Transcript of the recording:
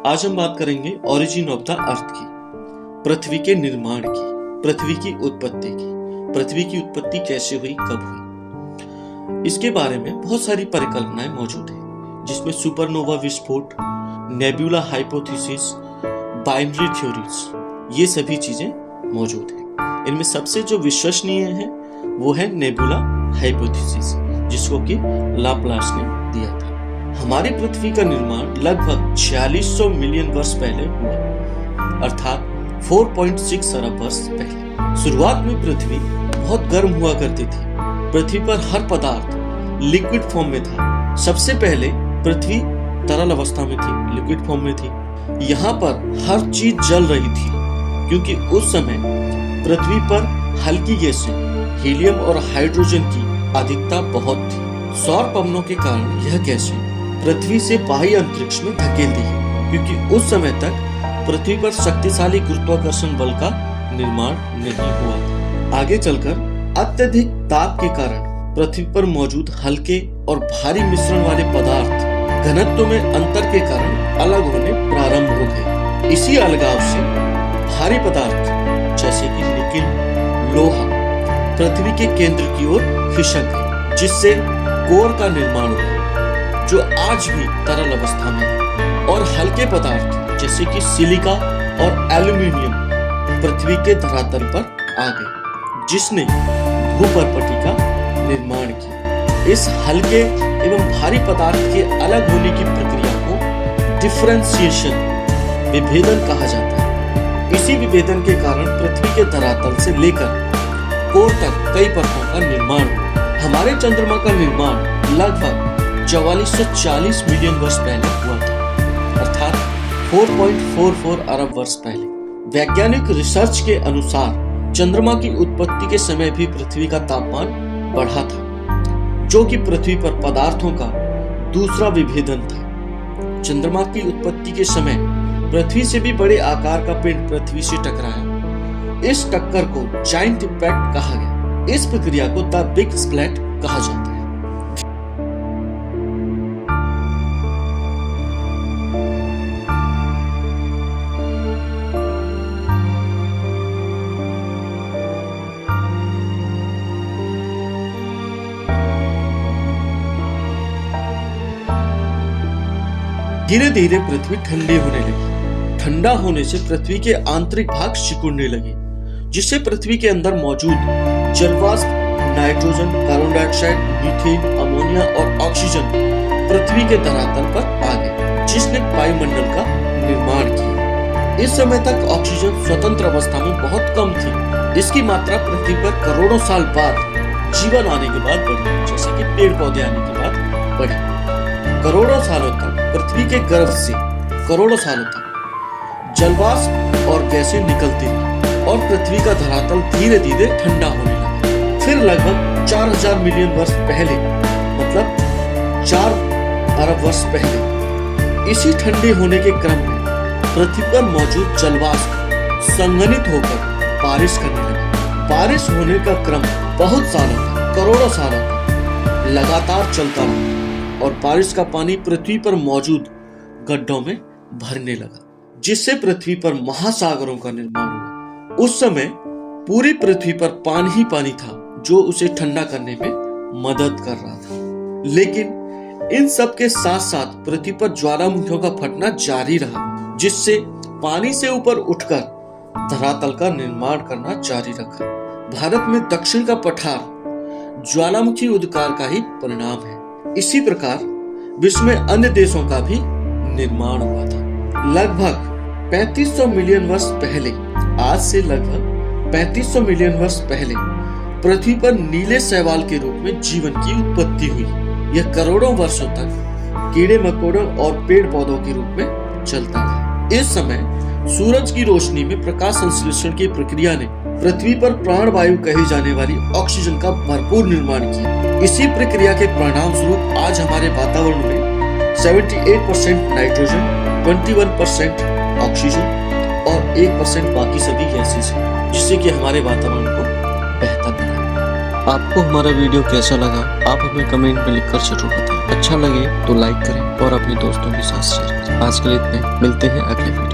आज हम बात करेंगे ओरिजिन ऑफ द अर्थ की, पृथ्वी के निर्माण की, पृथ्वी की उत्पत्ति की। पृथ्वी की उत्पत्ति कैसे हुई, कब हुई, इसके बारे में बहुत सारी परिकल्पनाएं मौजूद हैं, जिसमें सुपरनोवा विस्फोट, नेबुला हाइपोथेसिस, बाइनरी थ्योरीज, ये सभी चीजें मौजूद हैं। इनमें सबसे जो विश्वसनीय है वो है नेबुला हाइपोथेसिस, जिसको कि लाप्लास ने दिया था। हमारी पृथ्वी का निर्माण लगभग 4600 मिलियन वर्ष पहले हुआ, अर्थात 4.6 अरब वर्ष पहले। शुरुआत में पृथ्वी बहुत गर्म हुआ करती थी। पृथ्वी पर हर पदार्थ लिक्विड फॉर्म में था। सबसे पहले पृथ्वी तरल अवस्था में थी, लिक्विड फॉर्म में थी। यहाँ पर हर चीज जल रही थी, क्योंकि उस समय पृथ्वी पर हल्की गैसें, हीलियम और हाइड्रोजन की अधिकता बहुत थी। सौर पवनों के कारण यह गैसें पृथ्वी से बाह्य अंतरिक्ष में धकेल दी है, क्योंकि उस समय तक पृथ्वी पर शक्तिशाली गुरुत्वाकर्षण बल का निर्माण नहीं हुआ था। आगे चलकर अत्यधिक ताप के कारण पृथ्वी पर मौजूद हल्के और भारी मिश्रण वाले पदार्थ घनत्व में अंतर के कारण अलग होने प्रारंभ हो गए। इसी अलगाव से भारी पदार्थ जैसे कि निकेल, लोहा पृथ्वी के केंद्र की ओर खिसक गए, जिससे कोर का निर्माण हुआ, जो आज भी तरल अवस्था में है। और हल्के पदार्थ जैसे कि सिलिका और एल्यूमिनियम पृथ्वी के धरातल पर आ गए, जिसने भूपर्पटी का निर्माण किया। इस हल्के एवं भारी पदार्थ के अलग होने की प्रक्रिया को डिफरेंशिएशन, विभेदन कहा जाता है। इसी विभेदन के कारण पृथ्वी के धरातल से लेकर कोर तक कई परतों का निर्माण हुआ। हमारे चंद्रमा का निर्माण लगभग 4440 मिलियन वर्ष पहले हुआ था, अर्थात 4.44 अरब वर्ष पहले। वैज्ञानिक रिसर्च के अनुसार चंद्रमा की उत्पत्ति के समय भी पृथ्वी का तापमान बढ़ा था, जो कि पृथ्वी पर पदार्थों का दूसरा विभेदन था। चंद्रमा की उत्पत्ति के समय पृथ्वी से भी बड़े आकार का पिंड पृथ्वी से टकराया। इस टक्कर को जायंट इम्पैक्ट कहा गया। इस प्रक्रिया को द बिग स्प्लैट कहा जाता है। धीरे धीरे पृथ्वी ठंडी होने लगी। ठंडा होने से पृथ्वी के आंतरिक भाग सिकुड़ने लगे, जिससे पृथ्वी के अंदर मौजूद जलवाष्प, nitrogen, carbon dioxide, methane, ammonia और ऑक्सीजन पृथ्वी के धरातल पर आ गए, जिसने वायुमंडल का निर्माण किया। इस समय तक ऑक्सीजन स्वतंत्र अवस्था में बहुत कम थी। इसकी मात्रा पृथ्वी पर करोड़ों साल बाद जीवन आने के बाद बढ़ी, जैसे कि पेड़ पौधे आने के बाद बढ़ी। करोड़ों सालों तक पृथ्वी के गर्भ से करोड़ों सालों तक जलवाष्प और गैसें निकलती रही और पृथ्वी का धरातल धीरे धीरे ठंडा होने लगा। फिर लगभग 4000 मिलियन वर्ष पहले, मतलब 4 अरब वर्ष पहले, इसी ठंडे होने के क्रम में पृथ्वी पर मौजूद जलवाष्प संघनित होकर बारिश करने लगी। बारिश होने का क्रम बहुत सालों तक, करोड़ों सालों तक लगातार चलता रहा और बारिश का पानी पृथ्वी पर मौजूद गड्ढों में भरने लगा, जिससे पृथ्वी पर महासागरों का निर्माण हुआ। उस समय पूरी पृथ्वी पर पानी ही पानी था, जो उसे ठंडा करने में मदद कर रहा था। लेकिन इन सब के साथ साथ पृथ्वी पर ज्वालामुखियों का फटना जारी रहा, जिससे पानी से ऊपर उठकर धरातल का निर्माण करना जारी रखा। भारत में दक्षिण का पठार ज्वालामुखी उद्गार का ही परिणाम है। इसी प्रकार विश्व में अन्य देशों का भी निर्माण हुआ था। लगभग 3500 मिलियन वर्ष पहले, आज से लगभग 3500 मिलियन वर्ष पहले पृथ्वी पर नीले शैवाल के रूप में जीवन की उत्पत्ति हुई। यह करोड़ों वर्षों तक कीड़े मकोड़ों और पेड़ पौधों के रूप में चलता रहा। इस समय सूरज की रोशनी में प्रकाश संश्लेषण की प्रक्रिया ने पृथ्वी पर प्राणवायु कही जाने वाली ऑक्सीजन का भरपूर निर्माण किया। इसी प्रक्रिया के परिणाम स्वरूप आज हमारे वातावरण में 78% नाइट्रोजन, 21% ऑक्सीजन और 1% बाकी सभी गैसेस हैं, जिससे कि हमारे वातावरण को बेहतर बनाए। आपको हमारा वीडियो कैसा लगा आप हमें कमेंट में लिखकर जरूर बताएं। अच्छा लगे तो लाइक करें और अपने दोस्तों के साथ शेयर करें। आज के लिए इतने, मिलते हैं अगले वीडियो।